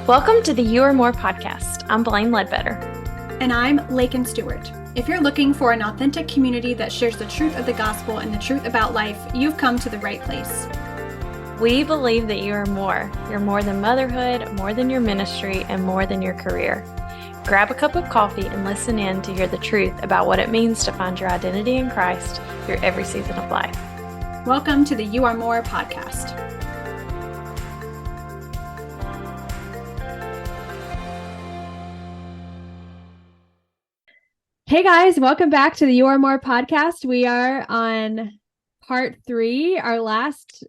Welcome to the You Are More podcast. I'm Blaine Ledbetter. And I'm Laken Stewart. If you're looking for an authentic community that shares the truth of the gospel and the truth about life, you've come to the right place. We believe that you are more. You're more than motherhood, more than your ministry, and more than your career. Grab a cup of coffee and listen in to hear the truth about what it means to find your identity in Christ through every season of life. Welcome to the You Are More podcast. Hey guys, welcome back to the You Are More podcast. We are on part 3, our last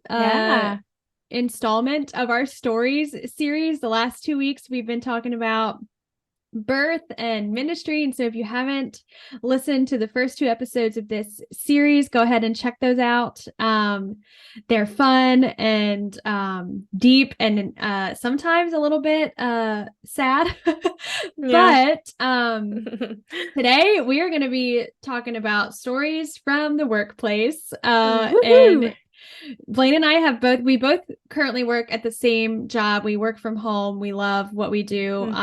installment of our stories series. The last 2 weeks we've been talking about birth and ministry. And so if you haven't listened to the first 2 episodes of this series, go ahead and check those out. They're fun and deep and sometimes a little bit sad. But today we are going to be talking about stories from the workplace. And Blaine and I we both currently work at the same job. We work from home. We love what we do.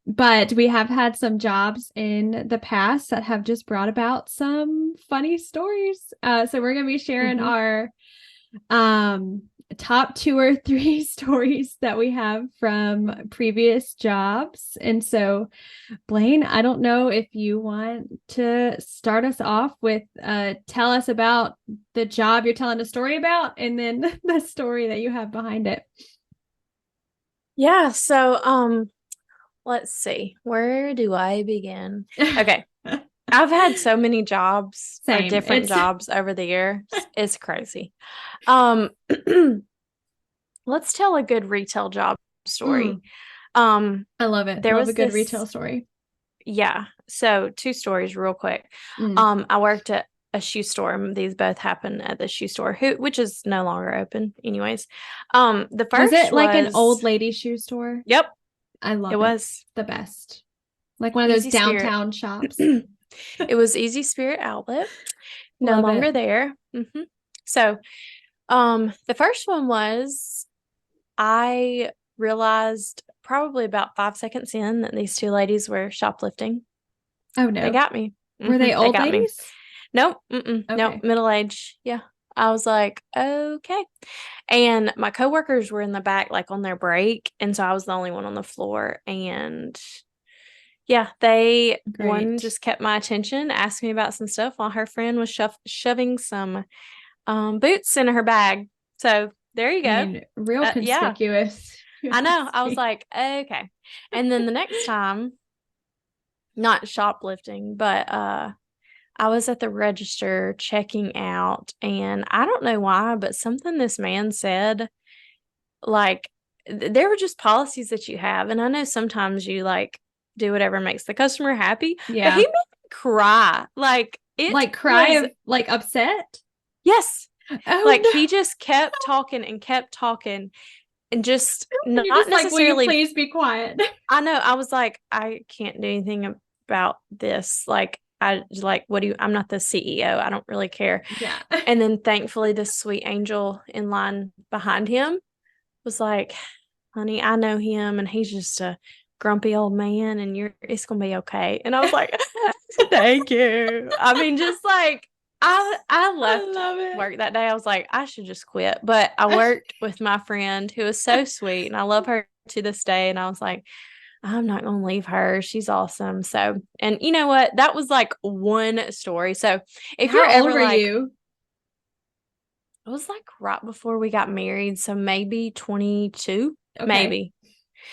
But we have had some jobs in the past that have just brought about some funny stories. So we're going to be sharing our top 2 or 3 stories that we have from previous jobs. And so, Blaine, I don't know if you want to start us off with tell us about the job you're telling a story about, and then the story that you have behind it. Yeah. So, let's see. Where do I begin? Okay. I've had so many jobs or different jobs over the years. It's crazy. Let's tell a good retail job story. I love it. There love was a good retail story. Yeah. So 2 stories real quick. I worked at a shoe store. These both happened at the shoe store, which is no longer open anyways. The first was it like an old lady shoe store? Yep. I love it. It was the best. Like one of those downtown shops. It was Easy Spirit Outlet. No Love longer it. there. So, the first one was, I realized probably about 5 seconds in that these 2 ladies were shoplifting. Oh no. They got me. Were they old ladies? Nope. Okay. Nope. Middle age. Yeah. I was like, okay. And my coworkers were in the back, like on their break. And so I was the only one on the floor. And yeah, one just kept my attention, asked me about some stuff while her friend was shoving some boots in her bag. So there you go. I mean, real conspicuous. I know. I was like, okay. And then the next time, not shoplifting, but I was at the register checking out, and I don't know why, but something this man said, like, there were just policies that you have. And I know sometimes you like do whatever makes the customer happy. Yeah. But he made me cry. Like Upset? Yes. Oh, like no. He just kept talking and just not just necessarily. Like, will you please be quiet? I know. I was like, I can't do anything about this. Like, I'm not the CEO. I don't really care. Yeah. And then thankfully the sweet angel in line behind him was like, honey, I know him and he's just a grumpy old man and it's going to be okay. And I was like, thank you. I mean, just like, I left work that day. I was like, I should just quit. But I worked with my friend who was so sweet, and I love her to this day. And I was like, I'm not going to leave her. She's awesome. So, and you know what? That was like one story. So if you're ever like, you? it was like right before we got married. So maybe 22, maybe.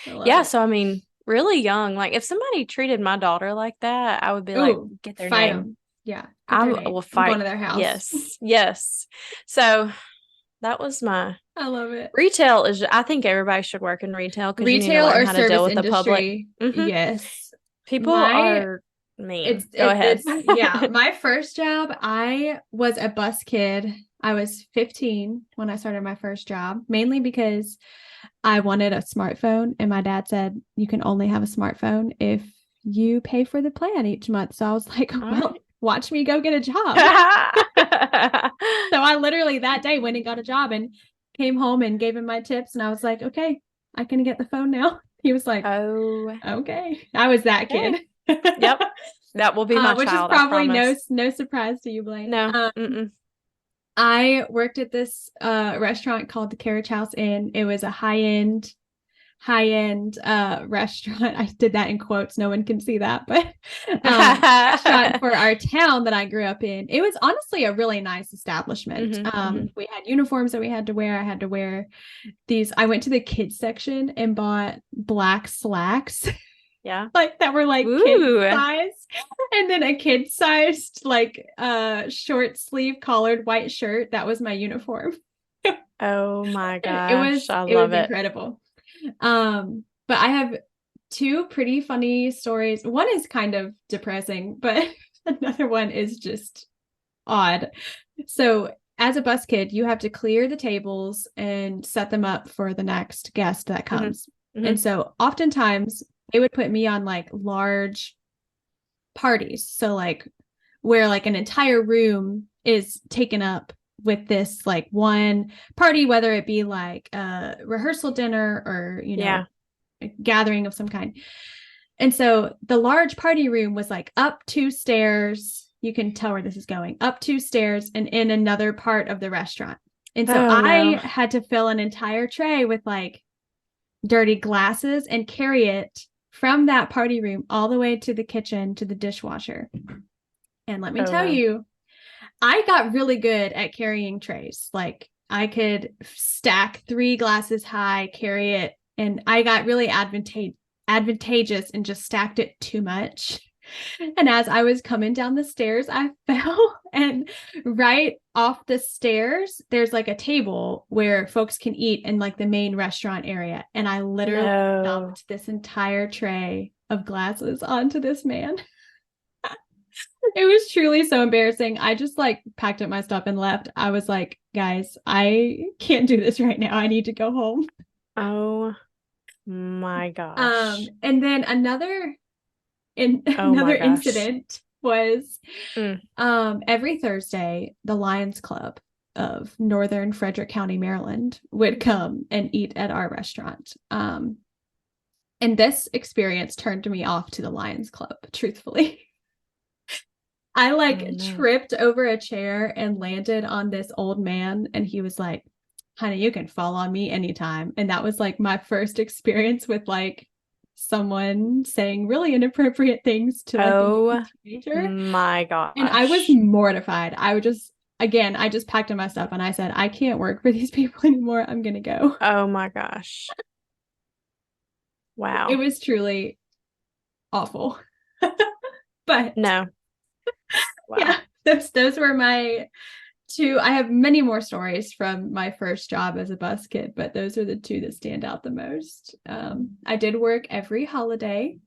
Yeah. So, I mean, really young. Like if somebody treated my daughter like that, I would be like, get their name. Them. Yeah. I will fight. I'm going to their house. Yes. Yes. So that was I love it. Retail is, I think everybody should work in retail because you need to Retail learn or how to service deal with the industry. public. Yes. People are mean. Go ahead. Yeah. My first job, I was a bus kid. I was 15 when I started my first job, mainly because I wanted a smartphone. And my dad said, you can only have a smartphone if you pay for the plan each month. So I was like, well, watch me go get a job. So I literally that day went and got a job and came home and gave him my tips. And I was like, okay, I can get the phone now. He was like, Oh, okay. I was that kid. yep. That will be my which child, is probably I promise. no surprise to you, Blaine. No. Mm-mm. I worked at this restaurant called the Carriage House Inn. It was a high-end restaurant. I did that in quotes. No one can see that, but restaurant for our town that I grew up in. It was honestly a really nice establishment. We had uniforms that we had to wear. I had to wear these. I went to the kids section and bought black slacks. Yeah. Like that were like kid size, and then a kid sized like short sleeve collared white shirt. That was my uniform. Oh my gosh. It was incredible. But I have two pretty funny stories. One is kind of depressing, but another one is just odd. So as a bus kid, you have to clear the tables and set them up for the next guest that comes. And so oftentimes they would put me on like large parties. So like where like an entire room is taken up with this like one party, whether it be like a rehearsal dinner or, you know, a gathering of some kind. And so the large party room was like up 2 stairs. You can tell where this is going, up 2 stairs and in another part of the restaurant. And so I had to fill an entire tray with like dirty glasses and carry it from that party room all the way to the kitchen to the dishwasher. And let me tell you, I got really good at carrying trays. Like I could stack 3 glasses high, carry it, and I got really advantageous and just stacked it too much. And as I was coming down the stairs, I fell, and right off the stairs, there's like a table where folks can eat in like the main restaurant area. And I literally dumped this entire tray of glasses onto this man. It was truly so embarrassing. I just like packed up my stuff and left. I was like, guys, I can't do this right now. I need to go home. Oh my gosh. And then another incident was every Thursday, the Lions Club of Northern Frederick County, Maryland would come and eat at our restaurant. And this experience turned me off to the Lions Club, truthfully. I tripped over a chair and landed on this old man, and he was like, honey, you can fall on me anytime. And that was like my first experience with like someone saying really inappropriate things to like a teenager. My gosh. And I was mortified. I just packed up my stuff and I said, I can't work for these people anymore. I'm gonna go. Oh my gosh. Wow. It was truly awful. But no. Wow. Yeah, those were my 2. I have many more stories from my first job as a bus kid, but those are the 2 that stand out the most. I did work every holiday: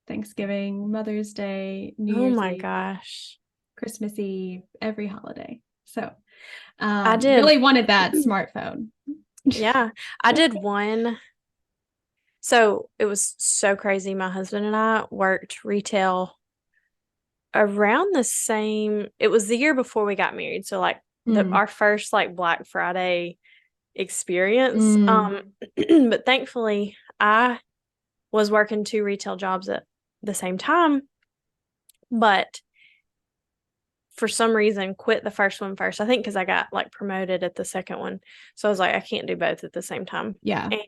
Thanksgiving, Mother's Day, New Year's Eve, gosh, Christmas Eve, every holiday. So I did really wanted that smartphone. Yeah, I did one. So it was so crazy. My husband and I worked retail around the same, it was the year before we got married. So like our first like Black Friday experience. But thankfully I was working 2 retail jobs at the same time, but for some reason quit the first one first. I think because I got like promoted at the second one. So I was like, I can't do both at the same time. Yeah. And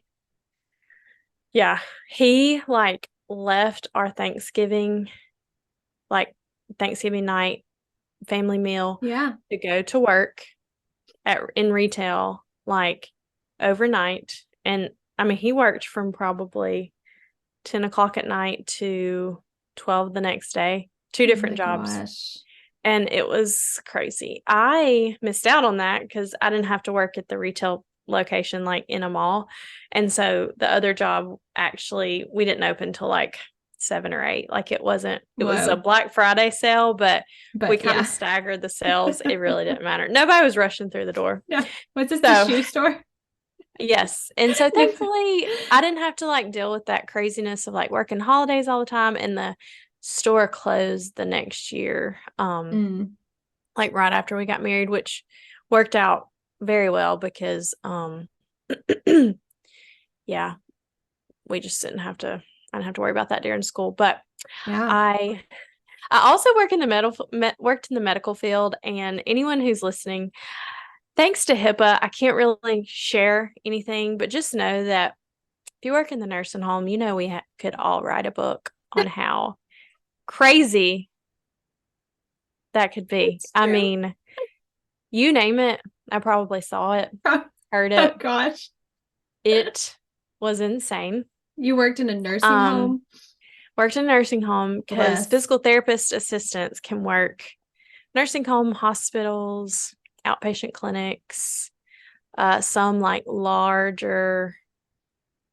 yeah. He like left our Thanksgiving night family meal to go to work in retail like overnight. And I mean, he worked from probably 10 o'clock at night to 12 the next day, 2 different jobs. Gosh. And it was crazy. I missed out on that because I didn't have to work at the retail location like in a mall. And so the other job, actually, we didn't open till like 7 or 8. Like it was a Black Friday sale, but we kind of staggered the sales. It really didn't matter. Nobody was rushing through the door. Yeah. Was this the shoe store? Yes. And so thankfully I didn't have to like deal with that craziness of like working holidays all the time, and the store closed the next year. Like right after we got married, which worked out very well because yeah, we just I didn't have to worry about that during school. But Yeah. I also worked in the medical field, and anyone who's listening, thanks to HIPAA, I can't really share anything, but just know that if you work in the nursing home, we could all write a book on how crazy that could be. I mean, you name it, I probably saw it, heard it. Oh gosh. It was insane. You worked in a nursing home? Worked in a nursing home because Bless. physical therapist assistants can work nursing home, hospitals, outpatient clinics, some like larger,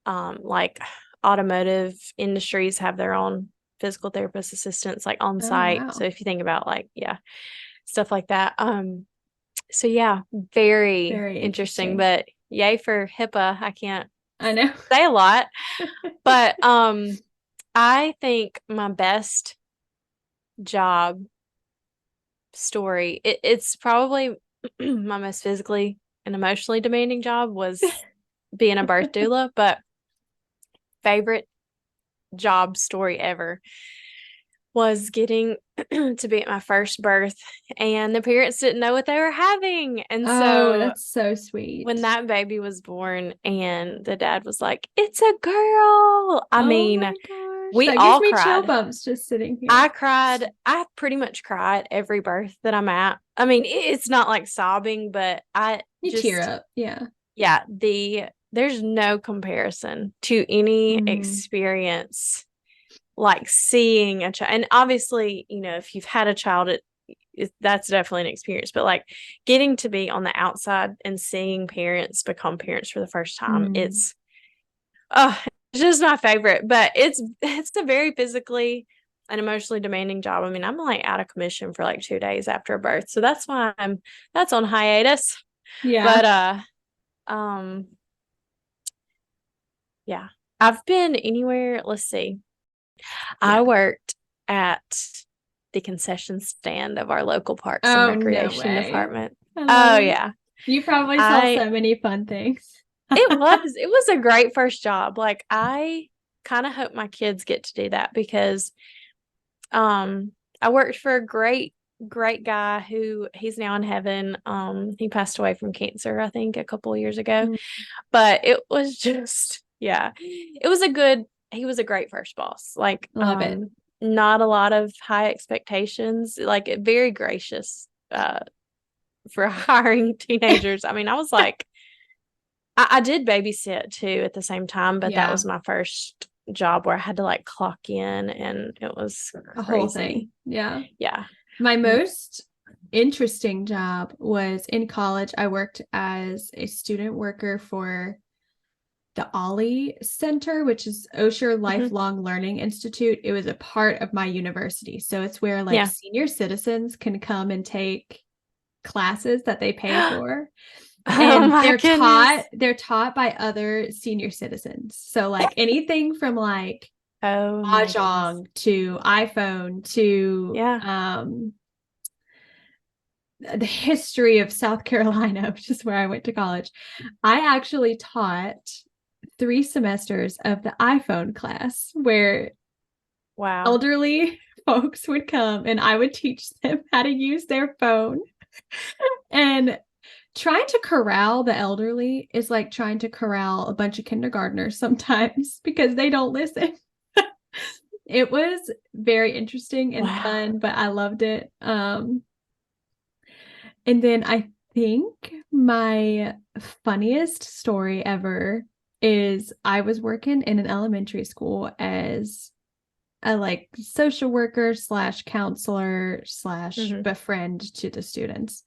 like automotive industries have their own physical therapist assistants like on site. wow. So if you think about stuff like that. So yeah, very, Very interesting, interesting. but yay for HIPAA. I can't I know. say a lot, but I think my best job story, it's probably my most physically and emotionally demanding job was being a birth doula, but favorite job story ever was getting to be at my first birth, and the parents didn't know what they were having. And so that's so sweet. when that baby was born and the dad was like, "It's a girl." I mean, my gosh. we that all gives me chill cried. bumps just sitting here. I cried. I pretty much cry at every birth that I'm at. I mean, it's not like sobbing, but you tear up. Yeah. Yeah. There's no comparison to any Mhm. experience like seeing a child. And obviously, if you've had a child, that's definitely an experience, but like getting to be on the outside and seeing parents become parents for the first time, it's just my favorite. But it's a very physically and emotionally demanding job. I mean, I'm like out of commission for like 2 days after a birth, so that's why that's on hiatus. Yeah. But yeah, I've been anywhere. Let's see. I worked at the concession stand of our local Parks and Recreation Department. Oh yeah. You probably saw so many fun things. It was a great first job. Like, I kind of hope my kids get to do that because I worked for a great guy who he's now in heaven. He passed away from cancer, I think, a couple of years ago. But it was just, it was he was a great first boss. Like, love it. Not a lot of high expectations, like very gracious for hiring teenagers. I mean, I was like, I did babysit too at the same time, but that was my first job where I had to like clock in, and it was crazy. A whole thing. Yeah. Yeah. My most interesting job was in college. I worked as a student worker for the Ollie Center, which is Osher Lifelong Learning Institute. It was a part of my university. So it's where like senior citizens can come and take classes that they pay for. And they're taught by other senior citizens. So like anything from like Mahjong to iPhone to the history of South Carolina, which is where I went to college. I actually taught 3 semesters of the iPhone class where elderly folks would come and I would teach them how to use their phone. And trying to corral the elderly is like trying to corral a bunch of kindergartners sometimes because they don't listen. It was very interesting and fun, but I loved it. And then I think my funniest story ever is I was working in an elementary school as a like social worker / counselor / befriend to the students.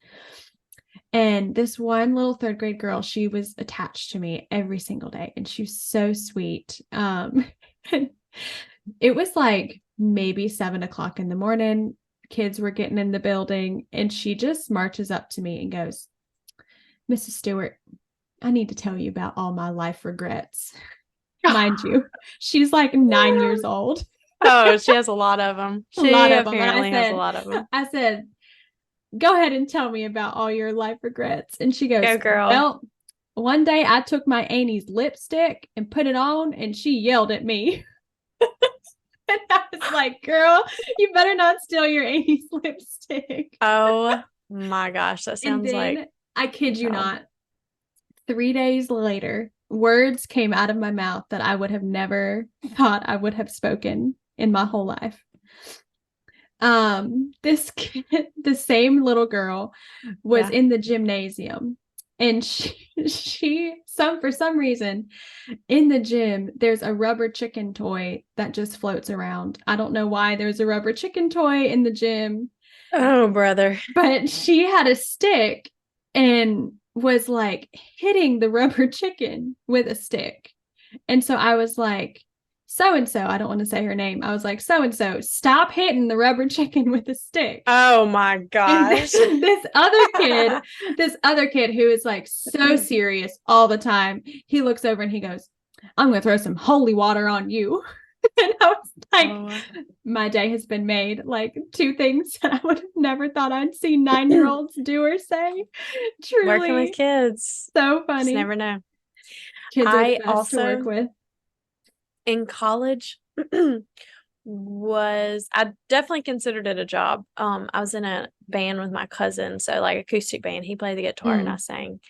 And this one little 3rd grade girl, she was attached to me every single day, and she was so sweet. It was like maybe 7:00 in the morning. Kids were getting in the building, and she just marches up to me and goes, "Mrs. Stewart, I need to tell you about all my life regrets." Mind you, she's like 9 years old. Oh, she has a lot of them. She apparently has a lot of them. I said, "Go ahead and tell me about all your life regrets." And she goes, "Go girl." "Well, one day I took my Annie's lipstick and put it on, and she yelled at me. And I was like, girl, you better not steal your Annie's lipstick. Oh my gosh, that sounds like I kid you not, 3 days later, words came out of my mouth that I would have never thought I would have spoken in my whole life. This kid, the same little girl, was in the gymnasium, and for some reason in the gym there's a rubber chicken toy that just floats around. I don't know why there's a rubber chicken toy in the gym. Oh, brother. But she had a stick and was like hitting the rubber chicken with a stick. And so I was like, so-and-so, I don't want to say her name. I was like, so-and-so, stop hitting the rubber chicken with a stick. Oh my gosh. This other kid who is like so serious all the time, he looks over and he goes, I'm going to throw some holy water on you. And I was like, my day has been made. Like, two things that I would have never thought I'd see 9-year-olds do or say. Truly. Working with kids. So funny. Just never know. Kids are I the best also, to work with. In college, I definitely considered it a job. I was in a band with my cousin, so like acoustic band. He played the guitar and I sang.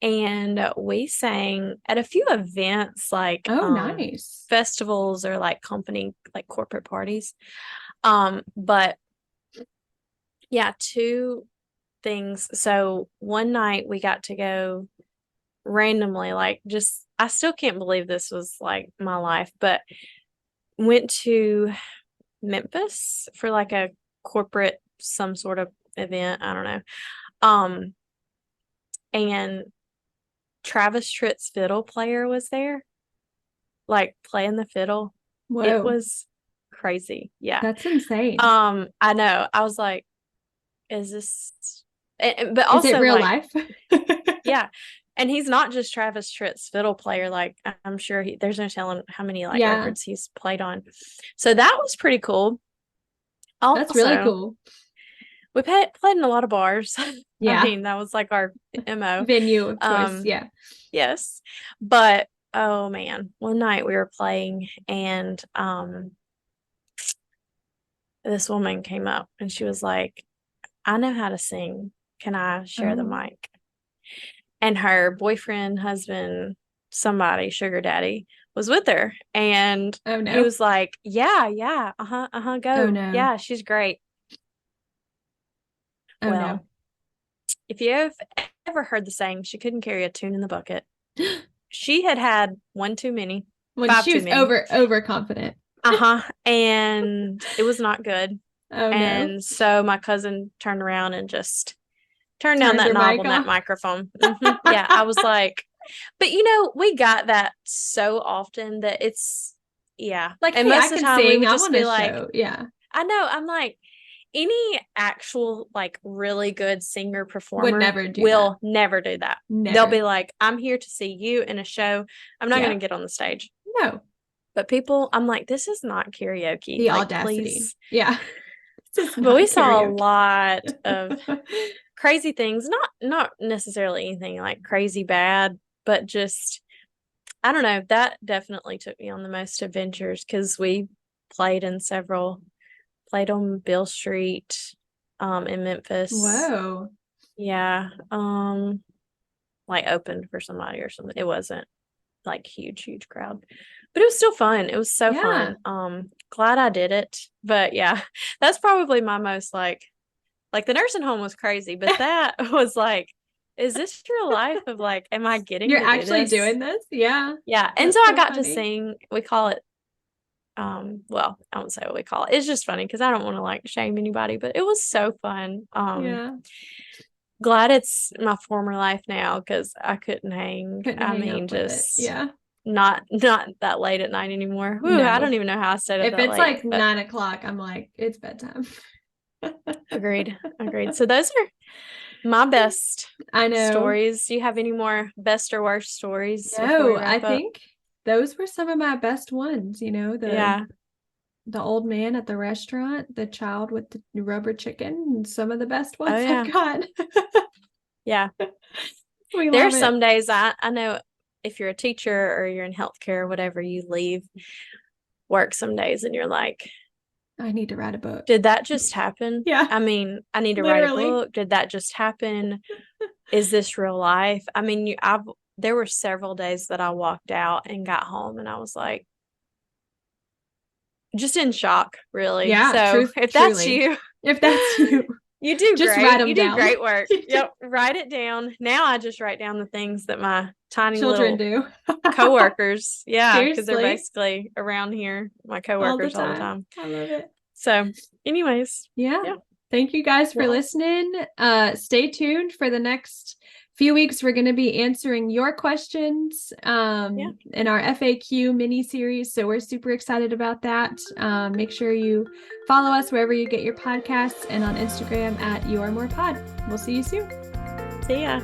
And we sang at a few events, like nice festivals or like company, like corporate parties. But yeah, two things. So one night we got to go randomly, like just, I still can't believe this was like my life, but went to Memphis for like a corporate, some sort of event. I don't know. And Travis Tritt's fiddle player was there, like playing the fiddle. Whoa. It was crazy. Yeah. That's insane. I know. I was like, is this, but also is it real like, life? Yeah. And he's not just Travis Tritt's fiddle player. Like, I'm sure there's no telling how many like records he's played on. So that was pretty cool. Also, that's really cool. We played in a lot of bars. Yeah. I mean, that was like our MO. Venue of choice. Yeah. Yes. But oh man, one night we were playing and this woman came up and she was like, I know how to sing. Can I share the mic? And her boyfriend, husband, somebody, sugar daddy, was with her. And he was like, yeah, go. Oh, no. Yeah, she's great. Well, if you've ever heard the saying, she couldn't carry a tune in the bucket. She had one too many. When she was overconfident. And it was not good. And so my cousin turned around and just turned down that knob on that microphone. Yeah, I was like, but we got that so often that it's, like, and hey, most of the time we would just be like, yeah, I know. I'm like, any actual like really good singer performer will never do that. Never. They'll be like, I'm here to see you in a show. I'm not going to get on the stage. No. But people, I'm like, this is not karaoke. The audacity. Please. Yeah. But we saw a lot of crazy things, not necessarily anything like crazy bad, but just, I don't know, that definitely took me on the most adventures because we played on Bill Street in Memphis. Whoa. Yeah. Like opened for somebody or something. It wasn't like huge crowd, but it was still fun. It was so fun. Glad I did it. But yeah, that's probably my most like the nursing home was crazy, but that was like, is this real life of like, am I getting You're actually doing this? Yeah. Yeah. And so I got to sing, we call it, well, I won't say what we call it. It's just funny because I don't want to like shame anybody, but it was so fun. Glad it's my former life now because I couldn't hang. Not that late at night anymore. Ooh, no. I don't even know how I stayed up if that it's late, like 9 o'clock, I'm like, it's bedtime. Agreed. So those are my best stories. Do you have any more best or worst stories? No, I think those were some of my best ones, the old man at the restaurant, the child with the rubber chicken, and some of the best ones I've got. Yeah. We There are love it. some days I know if you're a teacher or you're in healthcare or whatever, you leave work some days and you're like, I need to write a book. did that just happen? Yeah. I mean, I need to Literally. write a book. Did that just happen? Is this real life? I mean, there were several days that I walked out and got home and I was like, just in shock, really. Yeah, So if that's truly. you, If that's you, you do just great. write 'em You do down. great work. Yep, write it down. Now I just write down the things that my tiny children little do. coworkers, yeah, because they're Seriously? basically around here, my coworkers all the time. I love it. So, anyways, Yeah. Thank you guys for listening. Stay tuned for the next few weeks. We're going to be answering your questions in our FAQ mini series. So we're super excited about that. Make sure you follow us wherever you get your podcasts and on Instagram at YourMorePod. We'll see you soon. See ya.